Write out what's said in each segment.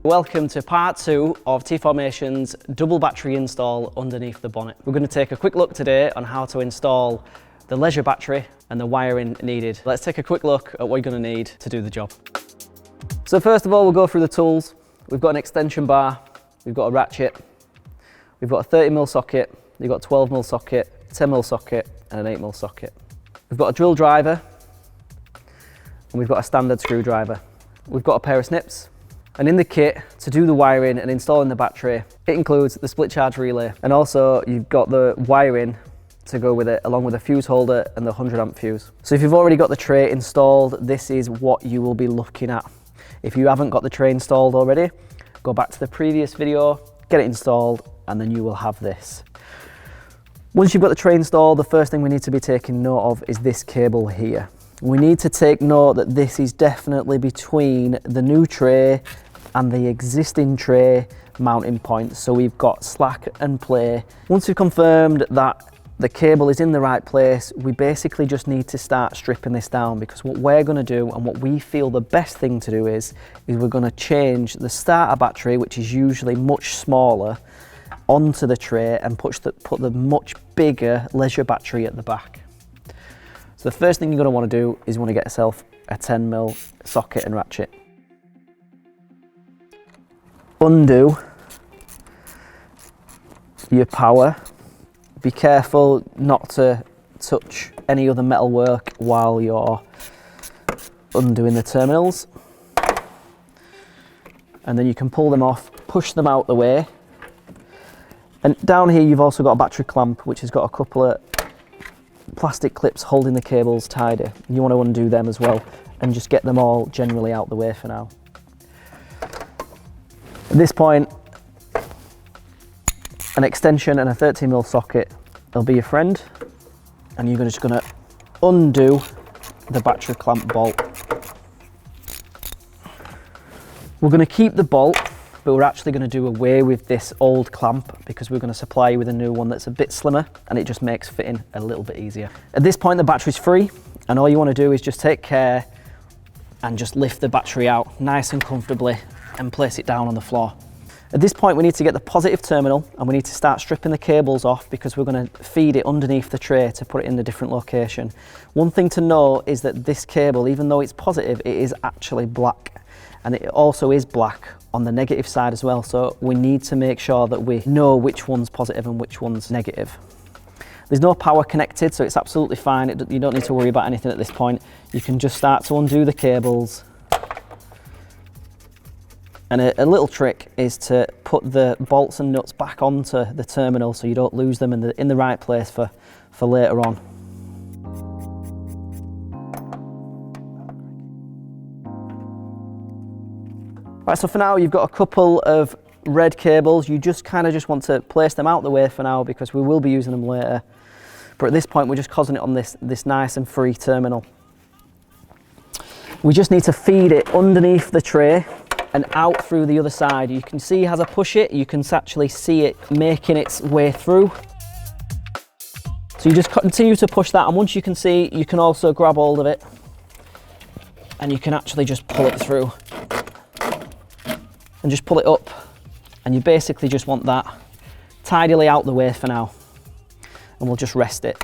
Welcome to part 2 of T-Formation's double battery install underneath the bonnet. We're going to take a quick look today on how to install the leisure battery and the wiring needed. Let's take a quick look at what you're going to need to do the job. So first of all, we'll go through the tools. We've got an extension bar, we've got a ratchet, we've got a 30mm socket, we've got a 12mm socket, 10mm socket and an 8mm socket. We've got a drill driver and we've got a standard screwdriver. We've got a pair of snips. And in the kit, to do the wiring and installing the battery, it includes the split charge relay. And also you've got the wiring to go with it, along with a fuse holder and the 100 amp fuse. So if you've already got the tray installed, this is what you will be looking at. If you haven't got the tray installed already, go back to the previous video, get it installed, and then you will have this. Once you've got the tray installed, the first thing we need to be taking note of is this cable here. We need to take note that this is definitely between the new tray and the existing tray mounting points. So we've got slack and play. Once we've confirmed that the cable is in the right place, we basically just need to start stripping this down, because what we're going to do and what we feel the best thing to do is we're going to change the starter battery, which is usually much smaller, onto the tray and put the much bigger leisure battery at the back. So the first thing you're going to want to do is you want to get yourself a 10mm socket and ratchet. Undo your power. Be careful not to touch any other metal work while you're undoing the terminals. And then you can pull them off, push them out the way. And down here you've also got a battery clamp, which has got a couple of plastic clips holding the cables tidy. You want to undo them as well and just get them all generally out the way for now. At this point, an extension and a 13mm socket will be your friend, and you're just going to undo the battery clamp bolt. We're going to keep the bolt, but we're actually going to do away with this old clamp because we're going to supply you with a new one that's a bit slimmer and it just makes fitting a little bit easier. At this point the battery's free, and all you want to do is just take care and just lift the battery out nice and comfortably and place it down on the floor. At this point we need to get the positive terminal and we need to start stripping the cables off, because we're going to feed it underneath the tray to put it in a different location. One thing to know is that this cable, even though it's positive, it is actually black, and it also is black on the negative side as well, so we need to make sure that we know which one's positive and which one's negative. There's no power connected, so it's absolutely fine. You don't need to worry about anything at this point. You can just start to undo the cables. And a little trick is to put the bolts and nuts back onto the terminal so you don't lose them in the right place for later on. Right, so for now you've got a couple of red cables. You just want to place them out the way for now because we will be using them later. But at this point we're just causing it on this nice and free terminal. We just need to feed it underneath the tray and out through the other side. You can see as I push it, you can actually see it making its way through. So you just continue to push that, and once you can see, you can also grab hold of it and you can actually just pull it through. And just pull it up, and you basically just want that tidily out the way for now, and we'll just rest it.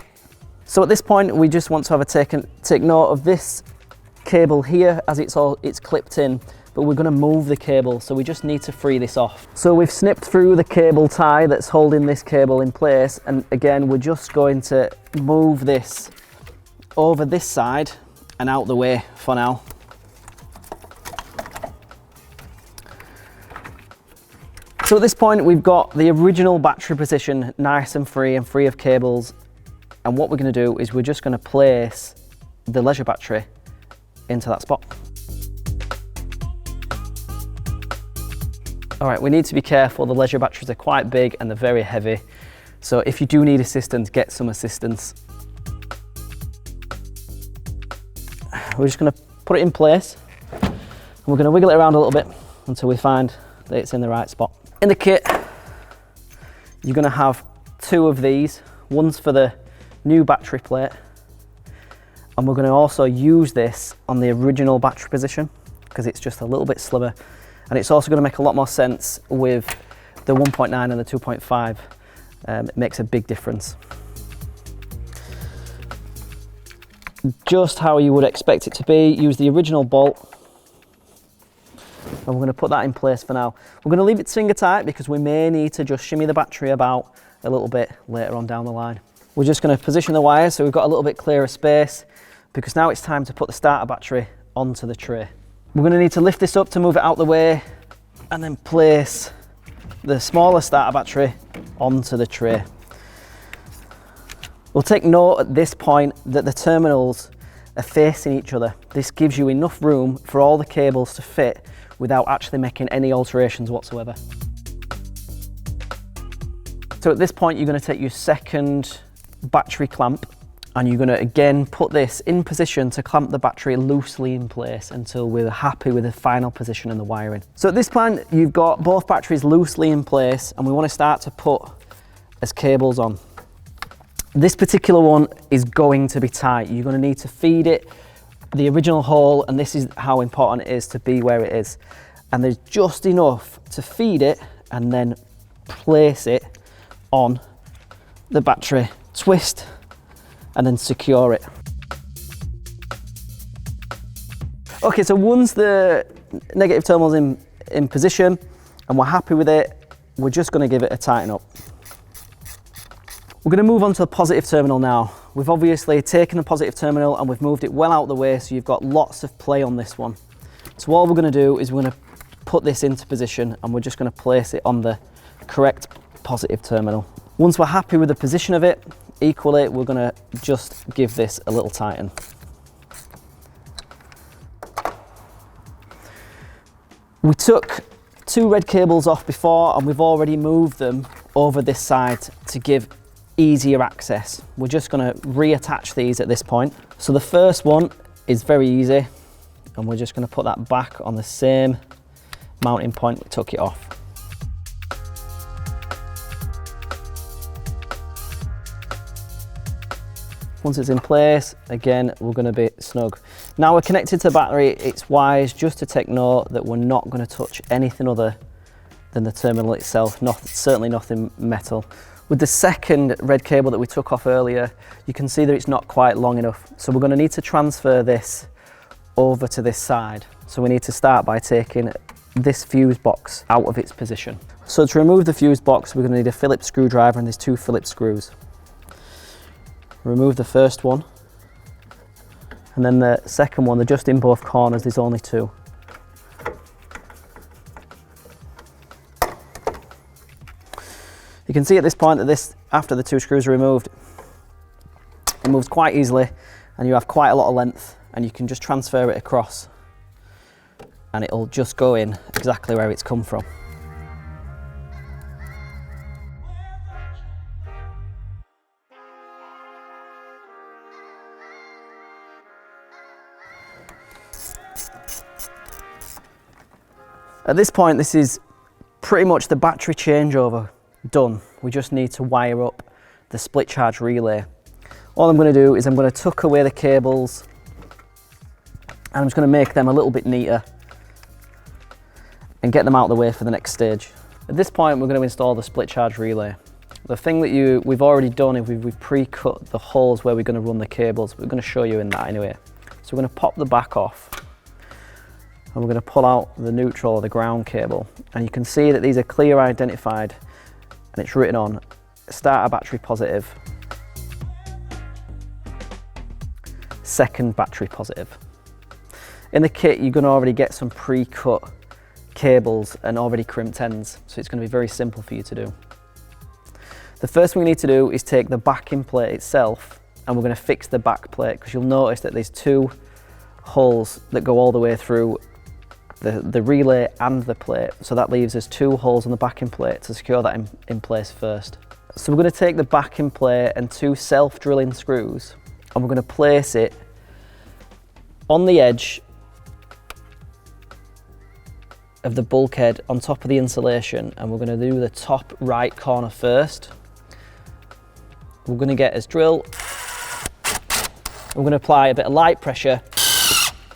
So at this point we just want to take note of this cable here as it's clipped in, but we're going to move the cable, so we just need to free this off. So we've snipped through the cable tie that's holding this cable in place, and again we're just going to move this over this side and out the way for now. So at this point we've got the original battery position nice and free of cables, and what we're going to do is we're just going to place the leisure battery into that spot. Alright, we need to be careful. The leisure batteries are quite big and they're very heavy, so if you do need assistance, get some assistance. We're just going to put it in place and we're going to wiggle it around a little bit until we find that it's in the right spot. In the kit, you're going to have two of these. One's for the new battery plate, and we're going to also use this on the original battery position because it's just a little bit slimmer And it's also going to make a lot more sense with the 1.9 and the 2.5. It makes a big difference. Just how you would expect it to be. Use the original bolt. And we're going to put that in place for now. We're going to leave it finger tight because we may need to just shimmy the battery about a little bit later on down the line. We're just going to position the wire so we've got a little bit clearer space, because now it's time to put the starter battery onto the tray. We're going to need to lift this up to move it out the way and then place the smaller starter battery onto the tray. We'll take note at this point that the terminals are facing each other. This gives you enough room for all the cables to fit without actually making any alterations whatsoever. So at this point, you're going to take your second battery clamp and you're going to again put this in position to clamp the battery loosely in place until we're happy with the final position and the wiring. So at this point, you've got both batteries loosely in place and we want to start to put as cables on. This particular one is going to be tight. You're going to need to feed it the original hole, and this is how important it is to be where it is. And there's just enough to feed it and then place it on the battery, twist, and then secure it. Okay, so once the negative terminal's in position and we're happy with it, we're just going to give it a tighten up. We're going to move on to the positive terminal now. We've obviously taken the positive terminal and we've moved it well out of the way, so you've got lots of play on this one. So all we're going to do is we're going to put this into position and we're just going to place it on the correct positive terminal. Once we're happy with the position of it, equally we're going to just give this a little tighten. We took two red cables off before and we've already moved them over this side to give easier access. We're just going to reattach these at this point. So the first one is very easy and we're just going to put that back on the same mounting point we took it off. Once it's in place, again, we're going to be snug. Now we're connected to the battery, it's wise just to take note that we're not going to touch anything other than the terminal itself, certainly nothing metal. With the second red cable that we took off earlier, you can see that it's not quite long enough. So we're going to need to transfer this over to this side. So we need to start by taking this fuse box out of its position. So to remove the fuse box, we're going to need a Phillips screwdriver, and there's two Phillips screws. Remove the first one, and then the second one, they're just in both corners, there's only two. You can see at this point that this, after the two screws are removed, it moves quite easily and you have quite a lot of length, and you can just transfer it across and it'll just go in exactly where it's come from. At this point, this is pretty much the battery changeover done. We just need to wire up the split charge relay. All I'm going to do is I'm going to tuck away the cables and I'm just going to make them a little bit neater and get them out of the way for the next stage. At this point, we're going to install the split charge relay. The thing that we've already done is we've pre-cut the holes where we're going to run the cables. We're going to show you in that anyway. So we're going to pop the back off and we're going to pull out the neutral or the ground cable, and you can see that these are clear identified and it's written on starter battery positive, second battery positive. In the kit you're going to already get some pre-cut cables and already crimped ends, so it's going to be very simple for you to do. The first thing we need to do is take the backing plate itself and we're going to fix the back plate, because you'll notice that there's two holes that go all the way through the relay and the plate, so that leaves us two holes on the backing plate to secure that in place first. So we're going to take the backing plate and two self-drilling screws and we're going to place it on the edge of the bulkhead on top of the insulation, and we're going to do the top right corner first. We're going to get his drill, we're going to apply a bit of light pressure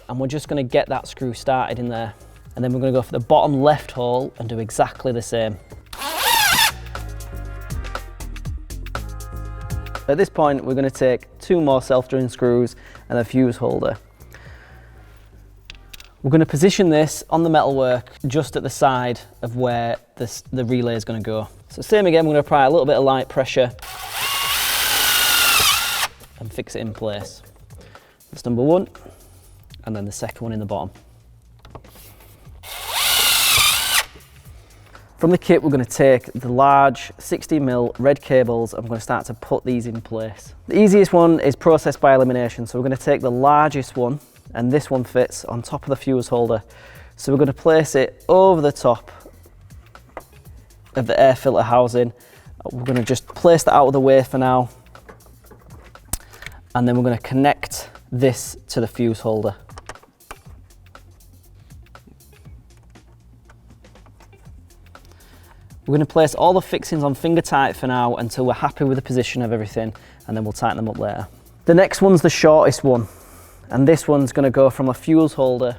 and we're just going to get that screw started in there. And then we're going to go for the bottom left hole and do exactly the same. At this point, we're going to take 2 more self-driving screws and a fuse holder. We're going to position this on the metalwork just at the side of where the relay is going to go. So same again, we're going to apply a little bit of light pressure and fix it in place. That's number 1, and then the second one in the bottom. From the kit, we're going to take the large 60mm red cables and we're going to start to put these in place. The easiest one is process by elimination. So we're going to take the largest one, and this one fits on top of the fuse holder. So we're going to place it over the top of the air filter housing. We're going to just place that out of the way for now. And then we're going to connect this to the fuse holder. We're going to place all the fixings on finger tight for now until we're happy with the position of everything, and then we'll tighten them up later. The next one's the shortest one, and this one's going to go from a fuse holder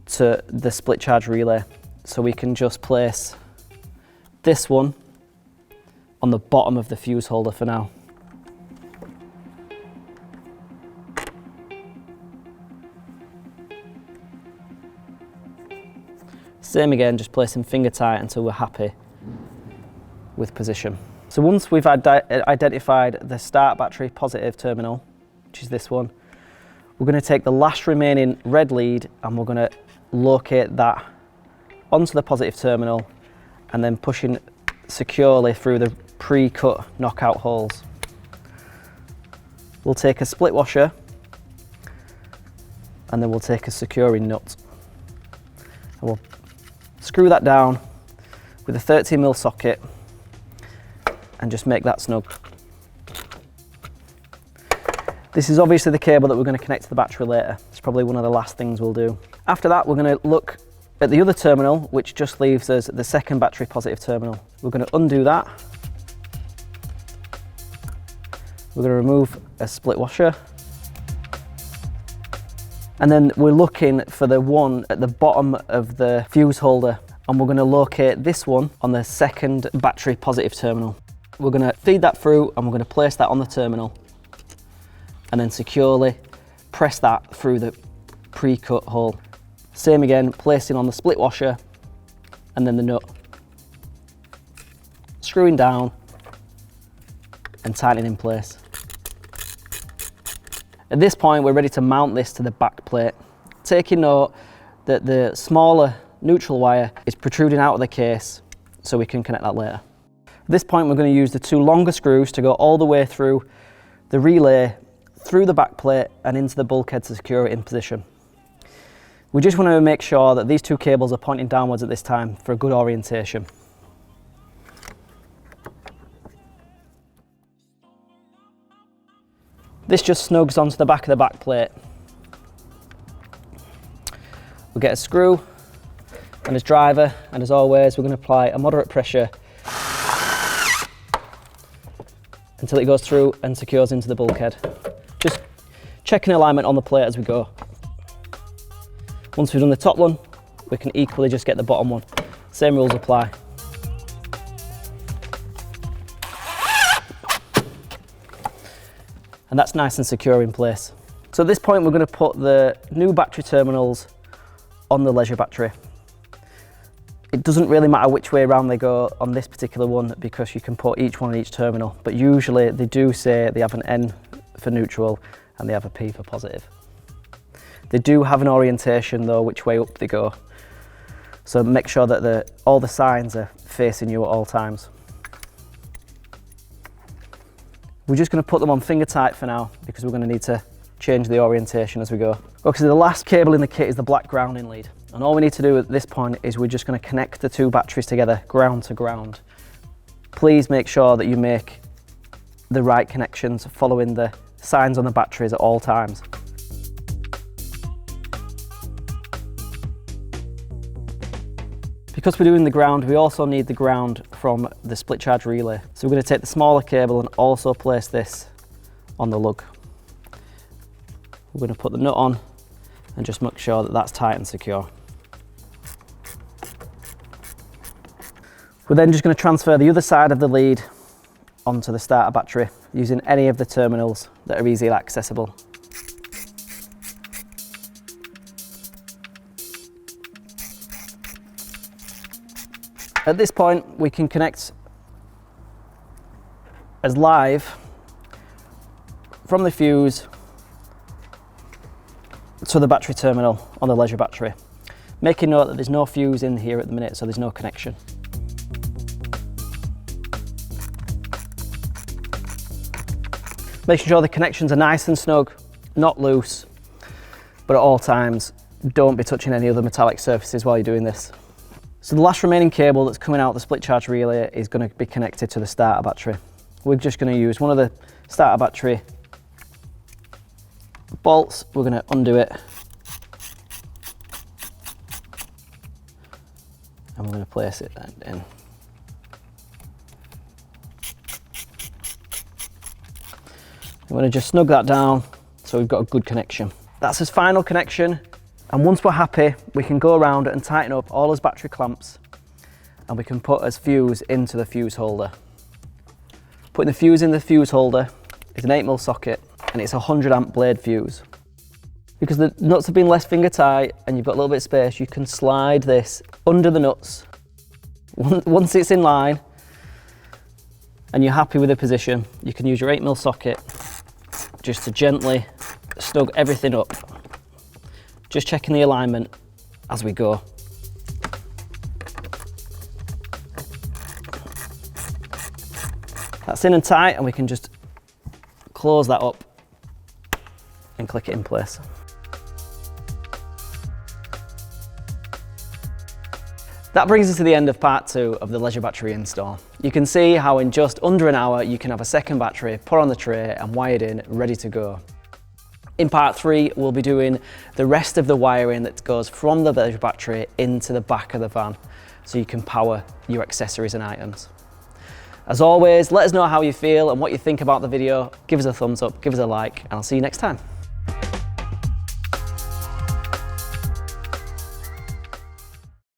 to the split charge relay. So we can just place this one on the bottom of the fuse holder for now. Same again, just placing finger tight until we're happy with position. So once we've identified the start battery positive terminal, which is this one, we're going to take the last remaining red lead and we're going to locate that onto the positive terminal and then pushing securely through the pre-cut knockout holes. We'll take a split washer and then we'll take a securing nut and we'll screw that down with a 13mm socket and just make that snug. This is obviously the cable that we're going to connect to the battery later. It's probably one of the last things we'll do. After that, we're going to look at the other terminal, which just leaves us the second battery positive terminal. We're going to undo that. We're going to remove a split washer. And then we're looking for the one at the bottom of the fuse holder, and we're going to locate this one on the second battery positive terminal. We're going to feed that through and we're going to place that on the terminal and then securely press that through the pre-cut hole. Same again, placing on the split washer and then the nut. Screwing down and tightening in place. At this point, we're ready to mount this to the back plate. Taking note that the smaller neutral wire is protruding out of the case so we can connect that later. At this point, we're going to use the 2 longer screws to go all the way through the relay, through the back plate and into the bulkhead to secure it in position. We just want to make sure that these 2 cables are pointing downwards at this time for a good orientation. This just snugs onto the back of the back plate. We'll get a screw and a driver, and as always, we're going to apply a moderate pressure until it goes through and secures into the bulkhead. Just checking alignment on the plate as we go. Once we've done the top one, we can equally just get the bottom one. Same rules apply. And that's nice and secure in place. So at this point, we're going to put the new battery terminals on the leisure battery. It doesn't really matter which way around they go on this particular one because you can put each one on each terminal, but usually they do say they have an N for neutral and they have a P for positive. They do have an orientation though, which way up they go. So make sure that all the signs are facing you at all times. We're just going to put them on finger tight for now because we're going to need to change the orientation as we go. Okay, so the last cable in the kit is the black grounding lead. And all we need to do at this point is we're just going to connect the 2 batteries together, ground to ground. Please make sure that you make the right connections following the signs on the batteries at all times. Because we're doing the ground, we also need the ground from the split charge relay. So we're going to take the smaller cable and also place this on the lug. We're going to put the nut on and just make sure that that's tight and secure. We're then just going to transfer the other side of the lead onto the starter battery using any of the terminals that are easily accessible. At this point, we can connect as live from the fuse to the battery terminal on the leisure battery. Making note that there's no fuse in here at the minute, so there's no connection. Making sure the connections are nice and snug, not loose, but at all times, don't be touching any other metallic surfaces while you're doing this. So the last remaining cable that's coming out of the split charge relay is going to be connected to the starter battery. We're just going to use one of the starter battery bolts. We're going to undo it. And we're going to place it in. I'm going to just snug that down so we've got a good connection. That's his final connection, and once we're happy we can go around and tighten up all his battery clamps, and we can put his fuse into the fuse holder. Putting the fuse in the fuse holder is an 8mm socket, and it's a 100 amp blade fuse. Because the nuts have been less finger tight and you've got a little bit of space, you can slide this under the nuts. Once it's in line and you're happy with the position, you can use your 8mm socket just to gently snug everything up. Just checking the alignment as we go. That's in and tight, and we can just close that up and click it in place. That brings us to the end of part 2 of the leisure battery install. You can see how in just under an hour you can have a second battery put on the tray and wired in, ready to go. In part 3 we'll be doing the rest of the wiring that goes from the leisure battery into the back of the van, so you can power your accessories and items. As always, let us know how you feel and what you think about the video. Give us a thumbs up, give us a like, and I'll see you next time.